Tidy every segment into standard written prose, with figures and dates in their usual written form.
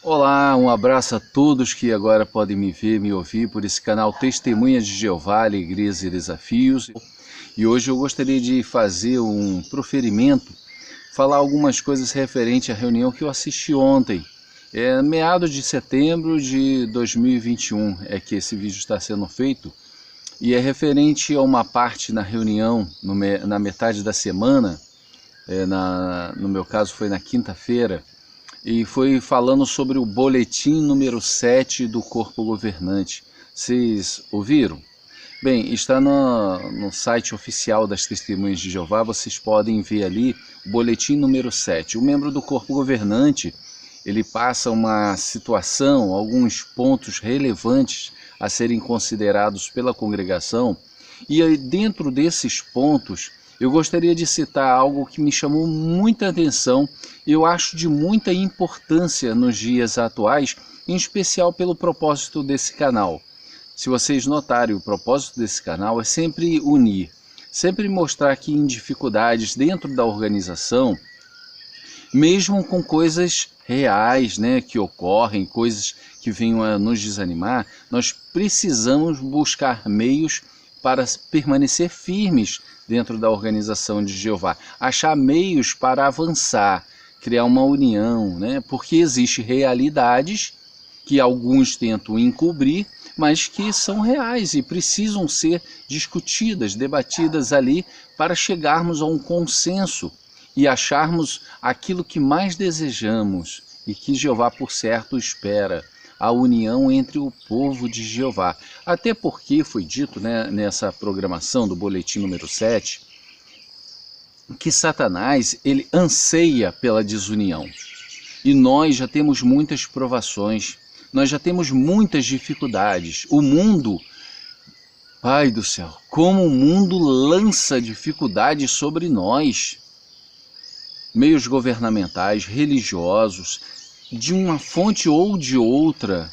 Olá, um abraço a todos que agora podem me ver, me ouvir por esse canal Testemunhas de Jeová, Alegrias e Desafios. E hoje eu gostaria de fazer um proferimento, falar algumas coisas referente à reunião que eu assisti ontem. Meados de setembro de 2021 é que esse vídeo está sendo feito. E é referente a uma parte na reunião, na metade da semana, no meu caso foi na quinta-feira, e foi falando sobre o boletim número 7 do corpo governante. Vocês ouviram? Bem, está no site oficial das Testemunhas de Jeová, vocês podem ver ali o boletim número 7. O membro do corpo governante, ele passa uma situação, alguns pontos relevantes a serem considerados pela congregação, e aí, dentro desses pontos, eu gostaria de citar algo que me chamou muita atenção e eu acho de muita importância nos dias atuais, em especial pelo propósito desse canal. Se vocês notarem, o propósito desse canal é sempre unir, sempre mostrar que em dificuldades dentro da organização, mesmo com coisas reais, né, que ocorrem, coisas que venham a nos desanimar, nós precisamos buscar meios para permanecer firmes dentro da organização de Jeová, achar meios para avançar, criar uma união, né? Porque existem realidades que alguns tentam encobrir, mas que são reais e precisam ser discutidas, debatidas ali para chegarmos a um consenso e acharmos aquilo que mais desejamos e que Jeová, por certo, espera, a união entre o povo de Jeová. Até porque foi dito, né, nessa programação do boletim número 7, que Satanás, ele anseia pela desunião. E nós já temos muitas provações, nós já temos muitas dificuldades. O mundo, Pai do céu, como o mundo lança dificuldades sobre nós. Meios governamentais, religiosos, de uma fonte ou de outra,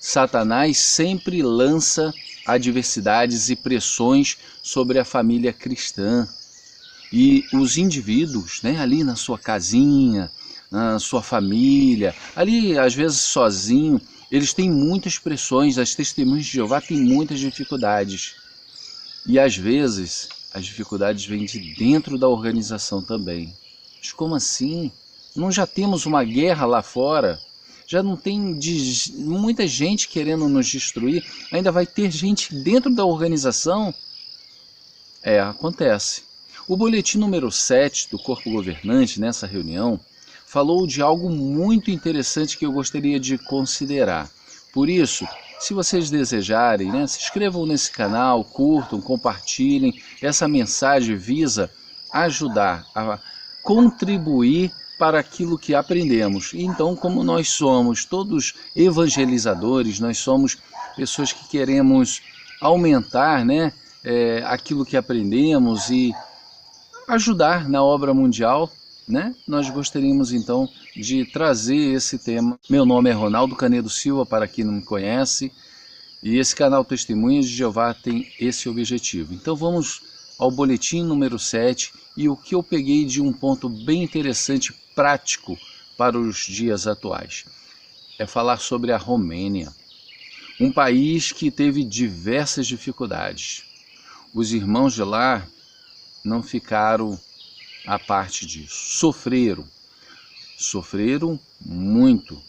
Satanás sempre lança adversidades e pressões sobre a família cristã. E os indivíduos, né, ali na sua casinha, na sua família, ali às vezes sozinho, eles têm muitas pressões, as testemunhas de Jeová têm muitas dificuldades. E às vezes as dificuldades vêm de dentro da organização também. Mas como assim? Não já temos uma guerra lá fora? Já não tem muita gente querendo nos destruir? Ainda vai ter gente dentro da organização? Acontece. O boletim número 7 do corpo governante, nessa reunião, falou de algo muito interessante que eu gostaria de considerar. Por isso, se vocês desejarem, né, se inscrevam nesse canal, curtam, compartilhem. Essa mensagem visa ajudar a contribuir para aquilo que aprendemos. Então, como nós somos todos evangelizadores, nós somos pessoas que queremos aumentar, né, aquilo que aprendemos e ajudar na obra mundial, né? Nós gostaríamos então de trazer esse tema. Meu nome é Ronaldo Canedo Silva, para quem não me conhece, e esse canal Testemunhas de Jeová tem esse objetivo. Então vamos ao boletim número 7 e o que eu peguei de um ponto bem interessante, prático para os dias atuais. É falar sobre a Romênia, um país que teve diversas dificuldades. Os irmãos de lá não ficaram à parte disso, sofreram muito.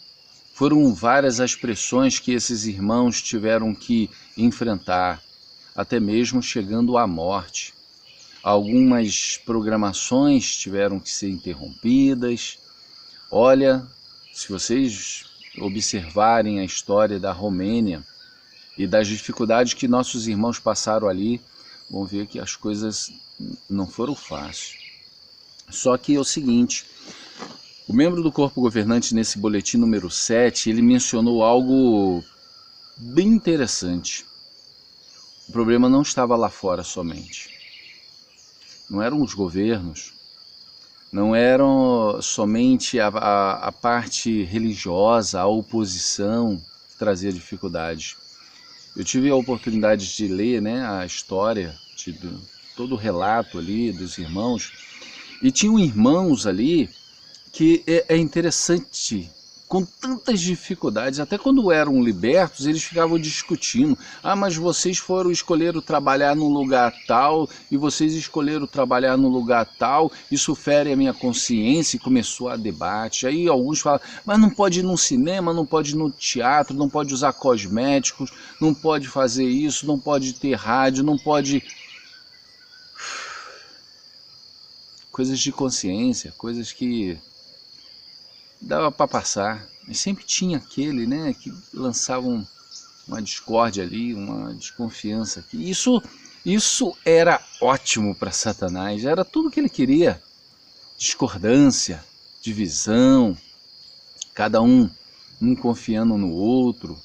Foram várias as pressões que esses irmãos tiveram que enfrentar, até mesmo chegando à morte. Algumas programações tiveram que ser interrompidas. Olha, se vocês observarem a história da Romênia e das dificuldades que nossos irmãos passaram ali, vão ver que as coisas não foram fáceis. Só que é o seguinte, o membro do corpo governante nesse boletim número 7, ele mencionou algo bem interessante. O problema não estava lá fora somente. Não eram os governos, não eram somente a parte religiosa, a oposição que trazia dificuldades. Eu tive a oportunidade de ler, né, a história, todo o relato ali dos irmãos, e tinham irmãos ali que é interessante com tantas dificuldades, até quando eram libertos, eles ficavam discutindo. Ah, mas vocês escolheram trabalhar num lugar tal, e vocês escolheram trabalhar num lugar tal, isso fere a minha consciência, e começou a debate. Aí alguns falam, mas não pode ir no cinema, não pode ir no teatro, não pode usar cosméticos, não pode fazer isso, não pode ter rádio, não pode... Coisas de consciência, coisas que dava para passar. Mas sempre tinha aquele, né, que lançava uma discórdia ali, uma desconfiança aqui. Isso era ótimo para Satanás, era tudo que ele queria. Discordância, divisão, cada um confiando no outro.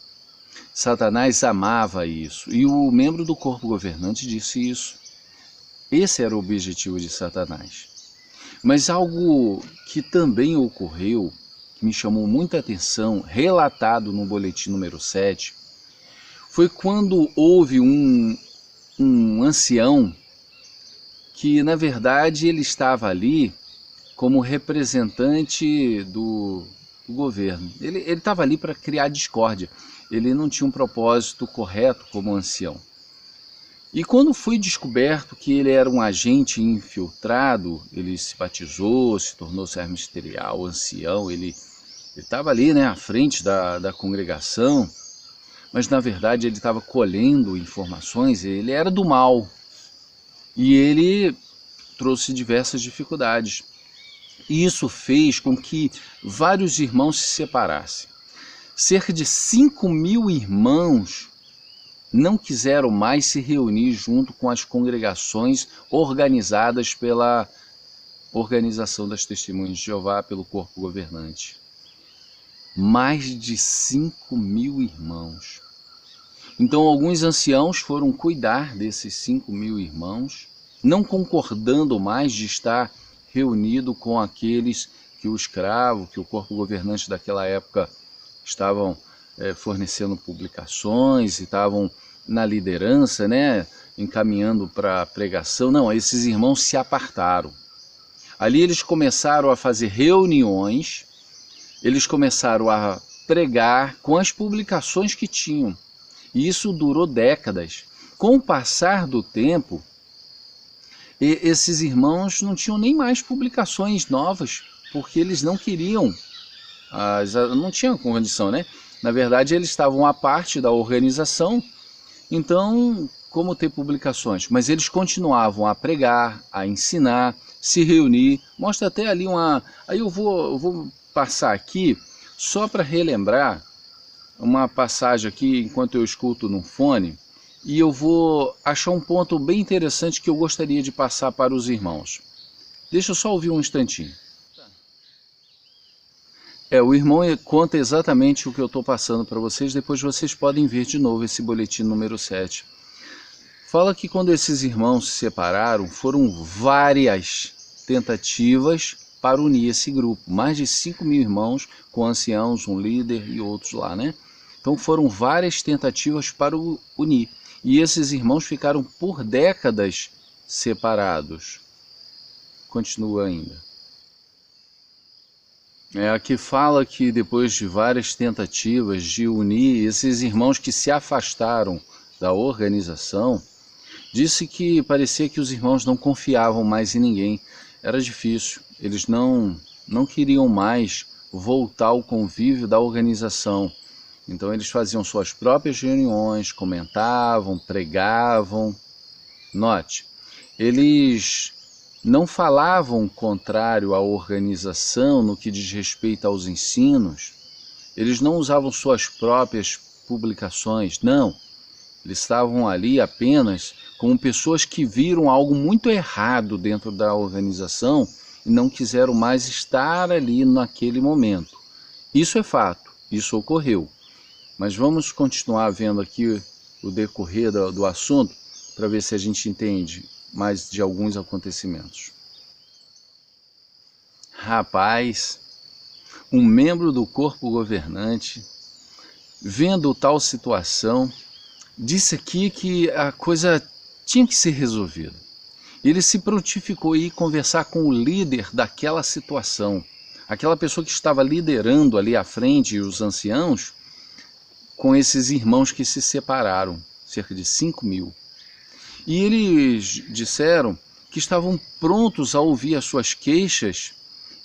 Satanás amava isso, e o membro do corpo governante disse isso. Esse era o objetivo de Satanás. Mas algo que também ocorreu, que me chamou muita atenção, relatado no boletim número 7, foi quando houve um ancião que, na verdade, ele estava ali como representante do governo. Ele estava ali para criar discórdia. Ele não tinha um propósito correto como ancião. E quando foi descoberto que ele era um agente infiltrado, ele se batizou, se tornou servo ministerial, ancião, ele estava ali, né, à frente da congregação, mas na verdade ele estava colhendo informações, ele era do mal, e ele trouxe diversas dificuldades. E isso fez com que vários irmãos se separassem. Cerca de 5.000 irmãos não quiseram mais se reunir junto com as congregações organizadas pela Organização das Testemunhas de Jeová, pelo corpo governante. Mais de 5.000 irmãos. Então alguns anciãos foram cuidar desses 5.000 irmãos, não concordando mais de estar reunido com aqueles que o escravo, que o corpo governante daquela época estavam fornecendo publicações e estavam na liderança, né, encaminhando para a pregação. Não, esses irmãos se apartaram. Ali eles começaram a fazer reuniões, eles começaram a pregar com as publicações que tinham. E isso durou décadas. Com o passar do tempo, esses irmãos não tinham nem mais publicações novas, porque eles não queriam, não tinham condição, né? Na verdade, eles estavam à parte da organização, então, como ter publicações? Mas eles continuavam a pregar, a ensinar, se reunir. Mostra até ali Aí eu vou passar aqui, só para relembrar, uma passagem aqui, enquanto eu escuto no fone, e eu vou achar um ponto bem interessante que eu gostaria de passar para os irmãos. Deixa eu só ouvir um instantinho. O irmão conta exatamente o que eu estou passando para vocês, depois vocês podem ver de novo esse boletim número 7. Fala que quando esses irmãos se separaram, foram várias tentativas para unir esse grupo. Mais de 5.000 irmãos, com anciãos, um líder e outros lá, né? Então foram várias tentativas para unir. E esses irmãos ficaram por décadas separados. Continua ainda. Aqui fala que depois de várias tentativas de unir esses irmãos que se afastaram da organização, disse que parecia que os irmãos não confiavam mais em ninguém. Era difícil, eles não queriam mais voltar ao convívio da organização. Então eles faziam suas próprias reuniões, comentavam, pregavam. Note, eles não falavam contrário à organização no que diz respeito aos ensinos, eles não usavam suas próprias publicações, não. Eles estavam ali apenas como pessoas que viram algo muito errado dentro da organização e não quiseram mais estar ali naquele momento. Isso é fato, isso ocorreu. Mas vamos continuar vendo aqui o decorrer do assunto para ver se a gente entende mais de alguns acontecimentos. Rapaz, um membro do corpo governante, vendo tal situação, disse aqui que a coisa tinha que ser resolvida. Ele se prontificou a ir conversar com o líder daquela situação, aquela pessoa que estava liderando ali à frente, os anciãos, com esses irmãos que se separaram, cerca de 5.000. E eles disseram que estavam prontos a ouvir as suas queixas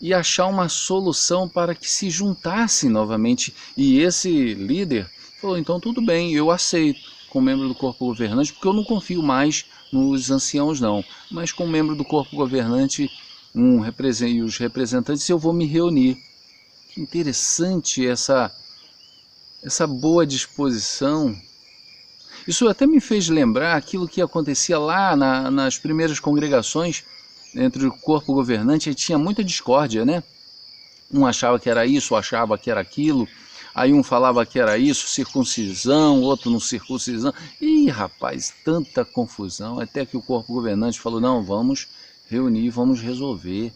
e achar uma solução para que se juntassem novamente. E esse líder falou, então tudo bem, eu aceito como membro do corpo governante, porque eu não confio mais nos anciãos não, mas como membro do corpo governante e os representantes eu vou me reunir. Que interessante essa boa disposição. Isso até me fez lembrar aquilo que acontecia lá nas primeiras congregações entre o corpo governante, e tinha muita discórdia, né? Um achava que era isso, achava que era aquilo, aí um falava que era isso, circuncisão, outro não circuncisão. Ih, rapaz, tanta confusão, até que o corpo governante falou, não, vamos reunir, vamos resolver,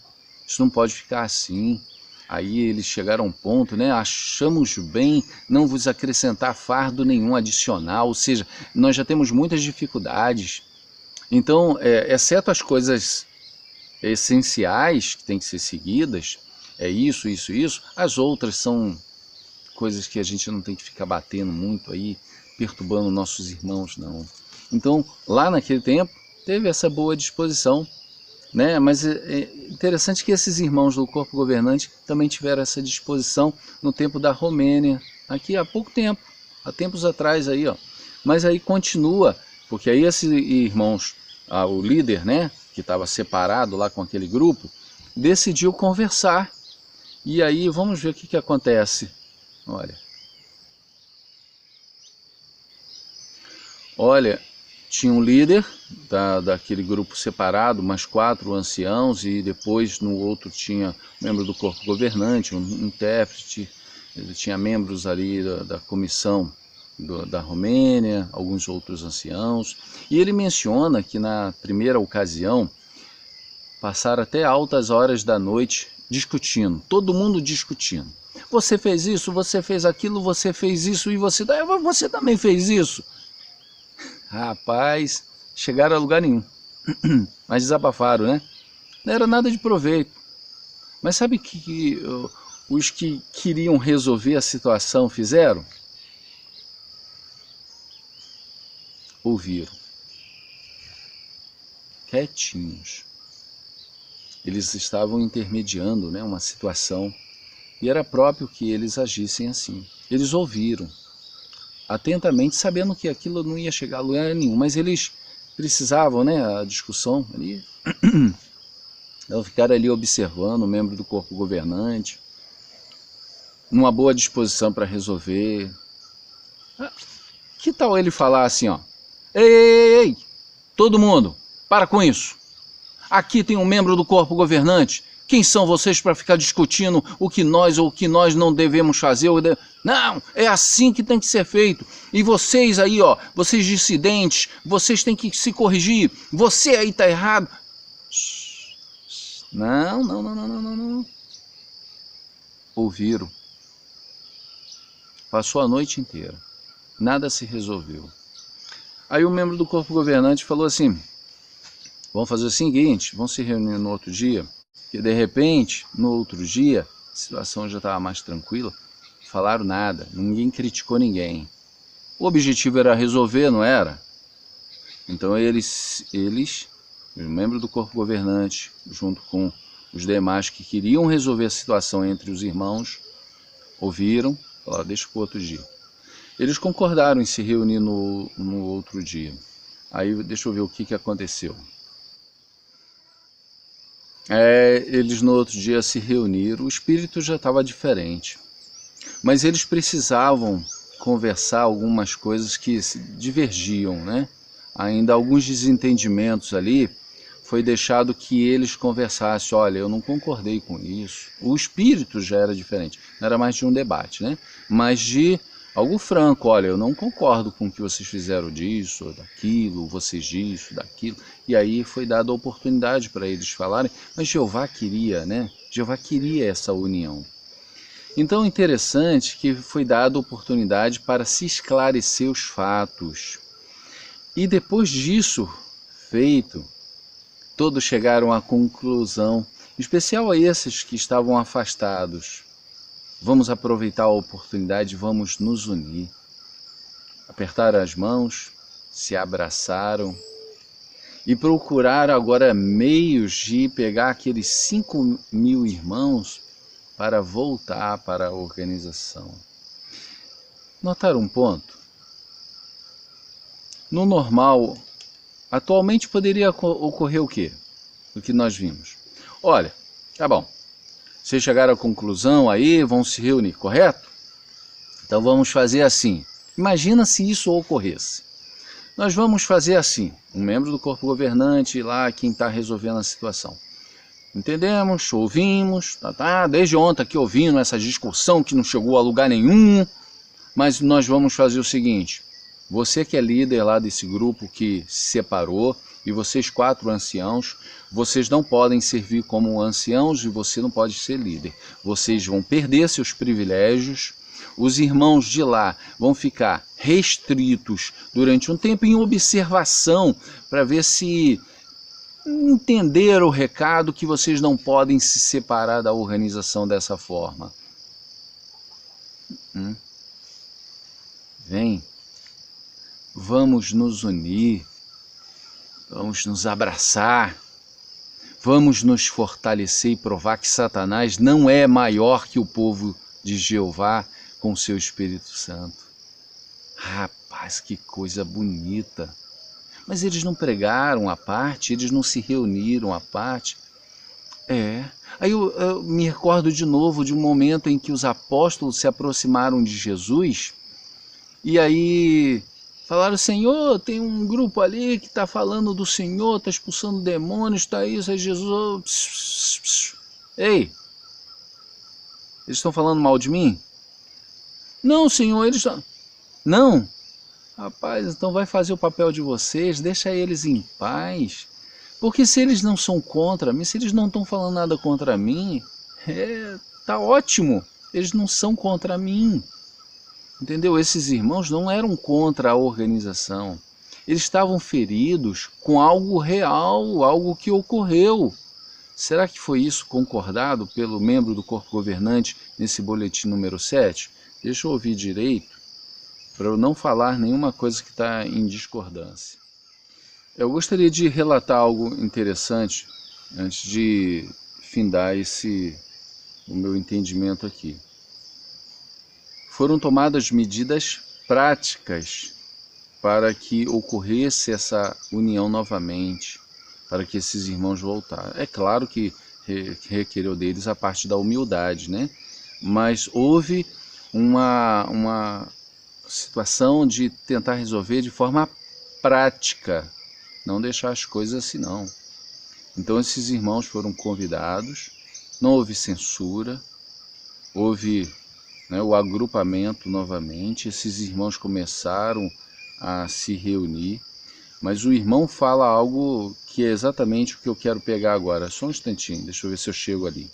isso não pode ficar assim. Aí eles chegaram a um ponto, né? Achamos bem não vos acrescentar fardo nenhum adicional, ou seja, nós já temos muitas dificuldades. Então, exceto as coisas essenciais que têm que ser seguidas, isso, as outras são coisas que a gente não tem que ficar batendo muito aí, perturbando nossos irmãos, não. Então, lá naquele tempo, teve essa boa disposição, né? Mas é interessante que esses irmãos do corpo governante também tiveram essa disposição no tempo da Romênia, aqui há pouco tempo, há tempos atrás aí, ó. Mas aí continua, porque aí esses irmãos, o líder, né, que estava separado lá com aquele grupo, decidiu conversar. E aí vamos ver o que acontece. Olha, tinha um líder daquele grupo separado, mais 4 anciãos, e depois no outro tinha membro do corpo governante, um intérprete, tinha membros ali da comissão da Romênia, alguns outros anciãos. E ele menciona que na primeira ocasião passaram até altas horas da noite discutindo, todo mundo discutindo. Você fez isso, você fez aquilo, você fez isso e você também fez isso. Rapaz, chegaram a lugar nenhum, mas desabafaram, né? Não era nada de proveito. Mas sabe que os que queriam resolver a situação fizeram? Ouviram. Quietinhos. Eles estavam intermediando, né, uma situação, e era próprio que eles agissem assim. Eles ouviram atentamente, sabendo que aquilo não ia chegar a lugar nenhum, mas eles precisavam, né, a discussão ali. Então ficaram ali observando o membro do corpo governante, numa boa disposição para resolver. Que tal ele falar assim, ó, ei, todo mundo, para com isso. Aqui tem um membro do corpo governante. Quem são vocês para ficar discutindo o que nós ou o que nós não devemos fazer? Não, é assim que tem que ser feito. E vocês aí, ó, vocês dissidentes, vocês têm que se corrigir. Você aí está errado. Não. Ouviram. Passou a noite inteira. Nada se resolveu. Aí o membro do corpo governante falou assim, vamos fazer o seguinte, vamos se reunir no outro dia, que de repente, no outro dia, a situação já estava mais tranquila, não falaram nada, ninguém criticou ninguém. O objetivo era resolver, não era? Então eles, os membros do corpo governante, junto com os demais que queriam resolver a situação entre os irmãos, ouviram, falaram, deixa para o outro dia. Eles concordaram em se reunir no outro dia. Aí deixa eu ver o que aconteceu. Eles no outro dia se reuniram, o espírito já estava diferente. Mas eles precisavam conversar algumas coisas que divergiam, né? Ainda alguns desentendimentos ali, foi deixado que eles conversassem, olha, eu não concordei com isso. O espírito já era diferente, não era mais de um debate, né? Mas de algo franco, olha, eu não concordo com o que vocês fizeram disso, daquilo, vocês disso, daquilo. E aí foi dada a oportunidade para eles falarem, mas Jeová queria, né? Jeová queria essa união. Então, interessante que foi dada a oportunidade para se esclarecer os fatos. E depois disso feito, todos chegaram à conclusão Em especial a esses que estavam afastados. Vamos aproveitar a oportunidade, vamos nos unir. Apertaram as mãos, se abraçaram e procuraram agora meios de pegar aqueles 5.000 irmãos para voltar para a organização. Notaram um ponto? No normal, atualmente poderia ocorrer o quê? O que nós vimos. Olha, tá bom, vocês chegaram à conclusão aí, vão se reunir, correto? Então vamos fazer assim. Imagina se isso ocorresse. Nós vamos fazer assim, um membro do corpo governante lá, quem está resolvendo a situação. Entendemos, ouvimos, desde ontem aqui ouvindo essa discussão que não chegou a lugar nenhum, mas nós vamos fazer o seguinte, você que é líder lá desse grupo que se separou, e vocês 4 anciãos, vocês não podem servir como anciãos e você não pode ser líder. Vocês vão perder seus privilégios. Os irmãos de lá vão ficar restritos durante um tempo em observação para ver se entenderam o recado que vocês não podem se separar da organização dessa forma. Vem, vamos nos unir, vamos nos abraçar, vamos nos fortalecer e provar que Satanás não é maior que o povo de Jeová com seu Espírito Santo. Rapaz, que coisa bonita! Mas eles não pregaram à parte, eles não se reuniram à parte. Aí eu me recordo de novo de um momento em que os apóstolos se aproximaram de Jesus e aí falaram, Senhor, tem um grupo ali que está falando do Senhor, está expulsando demônios, está isso, aí Jesus... Ei, eles estão falando mal de mim? Não, Senhor, eles estão... Não? Rapaz, então vai fazer o papel de vocês, deixa eles em paz. Porque se eles não são contra mim, se eles não estão falando nada contra mim, tá ótimo, eles não são contra mim. Entendeu? Esses irmãos não eram contra a organização. Eles estavam feridos com algo real, algo que ocorreu. Será que foi isso concordado pelo membro do corpo governante nesse boletim número 7? Deixa eu ouvir direito, para eu não falar nenhuma coisa que está em discordância. Eu gostaria de relatar algo interessante antes de findar o meu entendimento aqui. Foram tomadas medidas práticas para que ocorresse essa união novamente, para que esses irmãos voltassem. É claro que requereu deles a parte da humildade, né? Mas houve uma situação de tentar resolver de forma prática, não deixar as coisas assim não. Então esses irmãos foram convidados, não houve censura, houve o agrupamento novamente, esses irmãos começaram a se reunir, mas o irmão fala algo que é exatamente o que eu quero pegar agora. Só um instantinho, deixa eu ver se eu chego ali.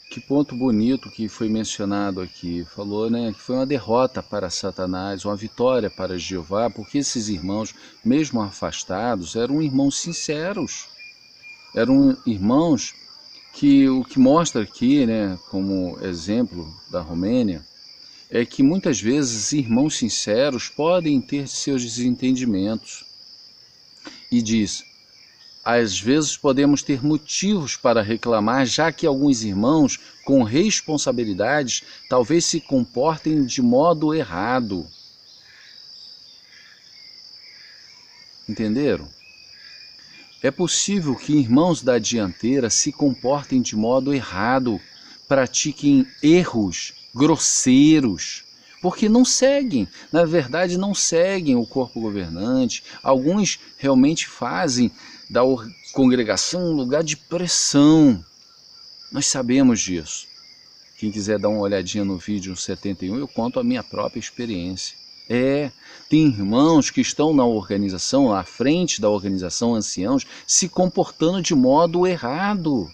Que ponto bonito que foi mencionado aqui. Falou, que foi uma derrota para Satanás, uma vitória para Jeová, porque esses irmãos, mesmo afastados, eram irmãos sinceros. Eram irmãos que o que mostra aqui, como exemplo da Romênia, é que muitas vezes irmãos sinceros podem ter seus desentendimentos. E diz, às vezes podemos ter motivos para reclamar, já que alguns irmãos com responsabilidades talvez se comportem de modo errado. Entenderam? É possível que irmãos da dianteira se comportem de modo errado, pratiquem erros grosseiros, porque não seguem, na verdade não seguem o corpo governante. Alguns realmente fazem da congregação um lugar de pressão. Nós sabemos disso. Quem quiser dar uma olhadinha no vídeo 71, eu conto a minha própria experiência. Tem irmãos que estão na organização, à frente da organização, anciãos, se comportando de modo errado.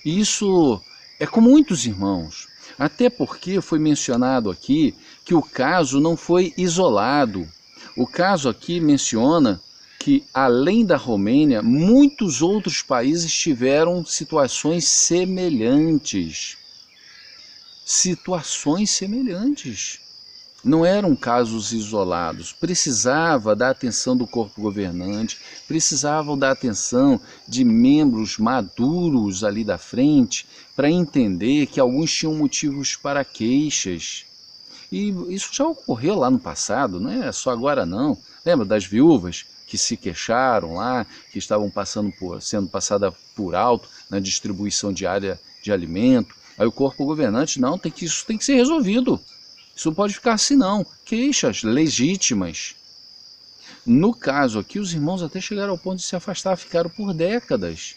E isso é com muitos irmãos. Até porque foi mencionado aqui que o caso não foi isolado. O caso aqui menciona que, além da Romênia, muitos outros países tiveram situações semelhantes. Situações semelhantes. Não eram casos isolados. Precisava da atenção do corpo governante, precisavam da atenção de membros maduros ali da frente para entender que alguns tinham motivos para queixas. E isso já ocorreu lá no passado, não é só agora não. Lembra das viúvas que se queixaram lá, que estavam sendo passadas por alto na distribuição diária de alimento? Aí o corpo governante, não, isso tem que ser resolvido. Isso não pode ficar assim não. Queixas legítimas. No caso aqui, os irmãos até chegaram ao ponto de se afastar, ficaram por décadas.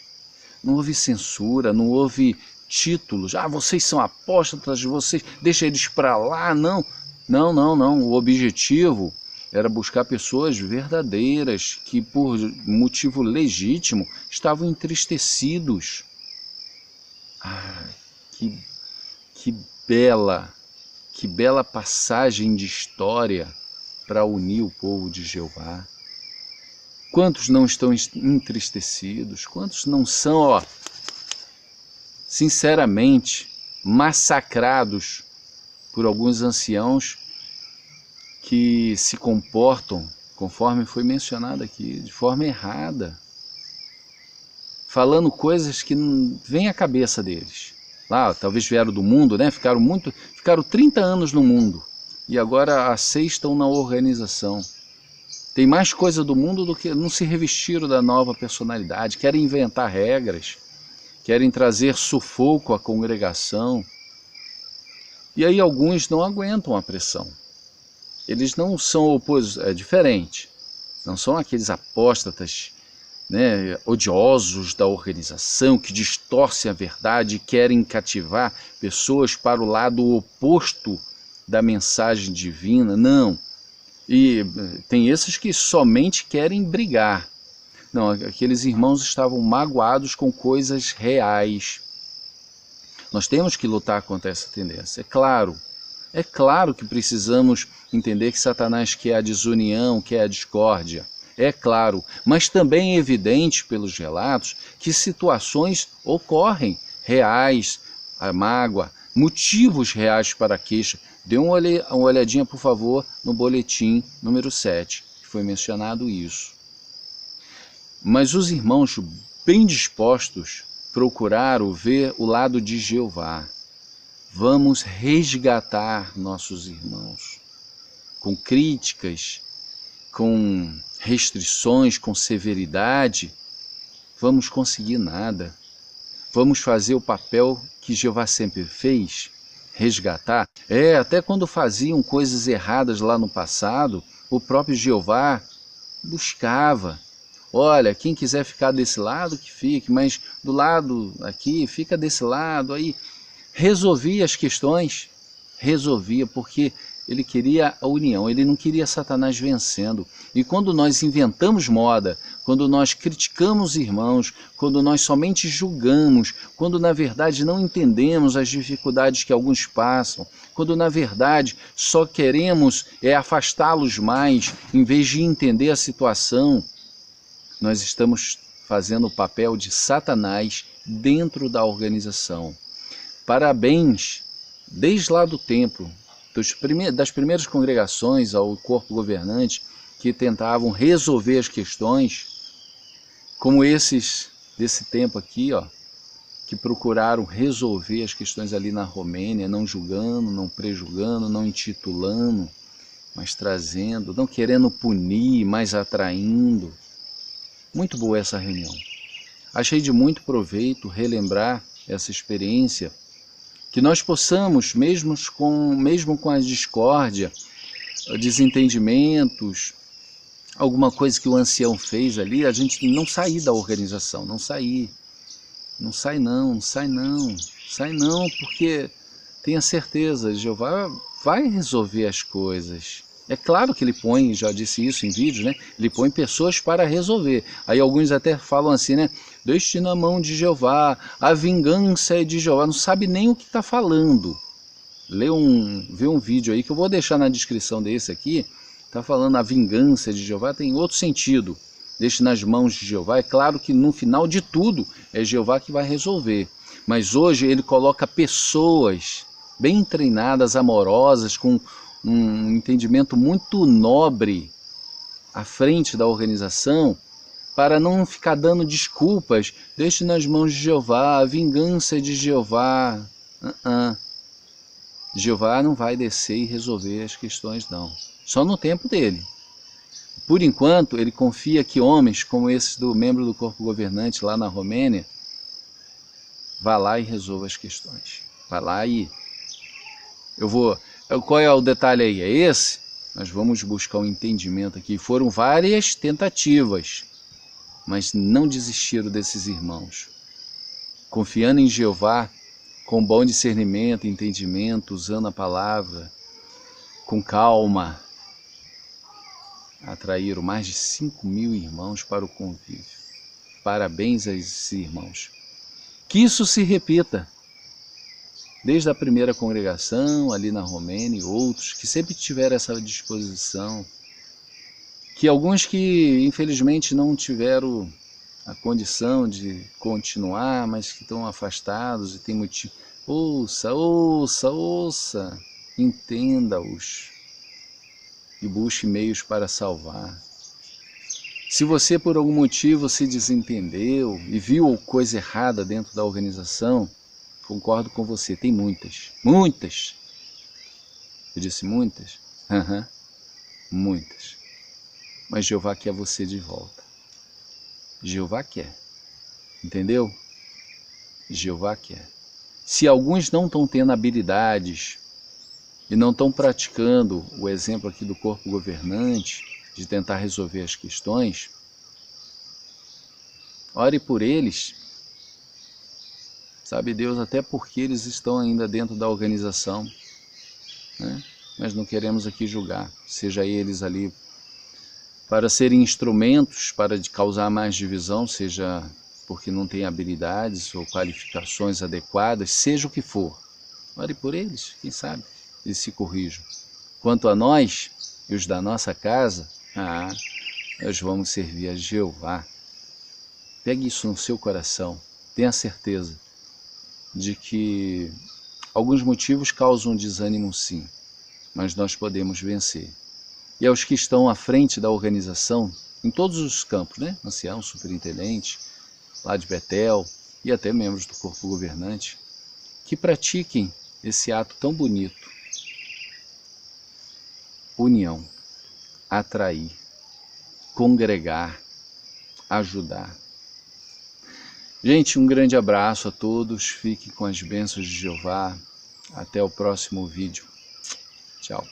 Não houve censura, não houve títulos. Ah, vocês são apóstatas, vocês, deixa eles para lá. Não. O objetivo era buscar pessoas verdadeiras que, por motivo legítimo, estavam entristecidos. Ah, que bela passagem de história para unir o povo de Jeová. Quantos não estão entristecidos? Quantos não são, sinceramente, massacrados por alguns anciãos que se comportam, conforme foi mencionado aqui, de forma errada, falando coisas que não vêm à cabeça deles. Lá, talvez vieram do mundo, né? Ficaram 30 anos no mundo e agora há 6 estão na organização. Tem mais coisa do mundo do que não se revestiram da nova personalidade, querem inventar regras, querem trazer sufoco à congregação. E aí alguns não aguentam a pressão. Eles não são é diferente, não são aqueles apóstatas, né, odiosos da organização, que distorcem a verdade e querem cativar pessoas para o lado oposto da mensagem divina. Não. E tem esses que somente querem brigar. Não, aqueles irmãos estavam magoados com coisas reais. Nós temos que lutar contra essa tendência, é claro que precisamos entender que Satanás quer a desunião, quer a discórdia. É claro, mas também é evidente pelos relatos que situações ocorrem reais, a mágoa, motivos reais para a queixa. Dê uma olhadinha, por favor, no boletim número 7, que foi mencionado isso. Mas os irmãos bem dispostos procuraram ver o lado de Jeová. Vamos resgatar nossos irmãos com críticas, com restrições, com severidade. Vamos conseguir nada. Vamos fazer o papel que Jeová sempre fez, resgatar. Até quando faziam coisas erradas lá no passado, o próprio Jeová buscava. Olha, quem quiser ficar desse lado, que fique, mas do lado aqui, fica desse lado. Aí resolvia as questões, porque ele queria a união, ele não queria Satanás vencendo. E quando nós inventamos moda, quando nós criticamos irmãos, quando nós somente julgamos, quando na verdade não entendemos as dificuldades que alguns passam, quando na verdade só queremos afastá-los mais, em vez de entender a situação, nós estamos fazendo o papel de Satanás dentro da organização. Parabéns, desde lá do templo, das primeiras congregações ao corpo governante que tentavam resolver as questões, como esses desse tempo aqui, que procuraram resolver as questões ali na Romênia, não julgando, não prejulgando, não intitulando, mas trazendo, não querendo punir, mas atraindo. Muito boa essa reunião. Achei de muito proveito relembrar essa experiência, que nós possamos, mesmo com a discórdia, desentendimentos, alguma coisa que o ancião fez ali, a gente não sair da organização, não sai não, porque tenha certeza, Jeová vai resolver as coisas. É claro que ele põe, já disse isso em vídeos, né? Ele põe pessoas para resolver. Aí alguns até falam assim, né? Deixe na mão de Jeová, a vingança é de Jeová. Não sabe nem o que está falando. Vê um vídeo aí que eu vou deixar na descrição desse aqui. Está falando a vingança de Jeová, tem outro sentido. deixe nas mãos de Jeová. É claro que no final de tudo é Jeová que vai resolver, mas hoje ele coloca pessoas bem treinadas, amorosas, com um entendimento muito nobre à frente da organização, para não ficar dando desculpas. Deixe nas mãos de Jeová, a vingança é de Jeová. Jeová não vai descer e resolver as questões, não. Só no tempo dele. Por enquanto, ele confia que homens como esses do membro do corpo governante lá na Romênia, vá lá e resolva as questões. Vá lá e... Qual é o detalhe aí? É esse? Nós vamos buscar um entendimento aqui. Foram várias tentativas, mas não desistiram desses irmãos. Confiando em Jeová, com bom discernimento, entendimento, usando a palavra, com calma, atraíram mais de 5.000 irmãos para o convívio. Parabéns a esses irmãos. Que isso se repita, desde a primeira congregação, ali na Romênia, e outros que sempre tiveram essa disposição, que alguns que infelizmente não tiveram a condição de continuar, mas que estão afastados e tem motivo. Ouça, ouça, ouça, entenda-os e busque meios para salvar. Se você por algum motivo se desentendeu e viu coisa errada dentro da organização, concordo com você, tem muitas, muitas. Eu disse muitas? Muitas. Mas Jeová quer você de volta. Jeová quer. Entendeu? Jeová quer. Se alguns não estão tendo habilidades e não estão praticando o exemplo aqui do corpo governante, de tentar resolver as questões, ore por eles. Sabe Deus até porque eles estão ainda dentro da organização, né? Mas não queremos aqui julgar, seja eles ali para serem instrumentos para causar mais divisão, seja porque não têm habilidades ou qualificações adequadas, seja o que for. Ore por eles, quem sabe eles se corrijam. Quanto a nós e os da nossa casa, nós vamos servir a Jeová. Pegue isso no seu coração, tenha certeza de que alguns motivos causam desânimo sim, mas nós podemos vencer. E aos que estão à frente da organização, em todos os campos, né? Ancião, superintendente, lá de Betel e até membros do corpo governante, que pratiquem esse ato tão bonito. União, atrair, congregar, ajudar. Gente, um grande abraço a todos, fiquem com as bênçãos de Jeová. Até o próximo vídeo. Tchau.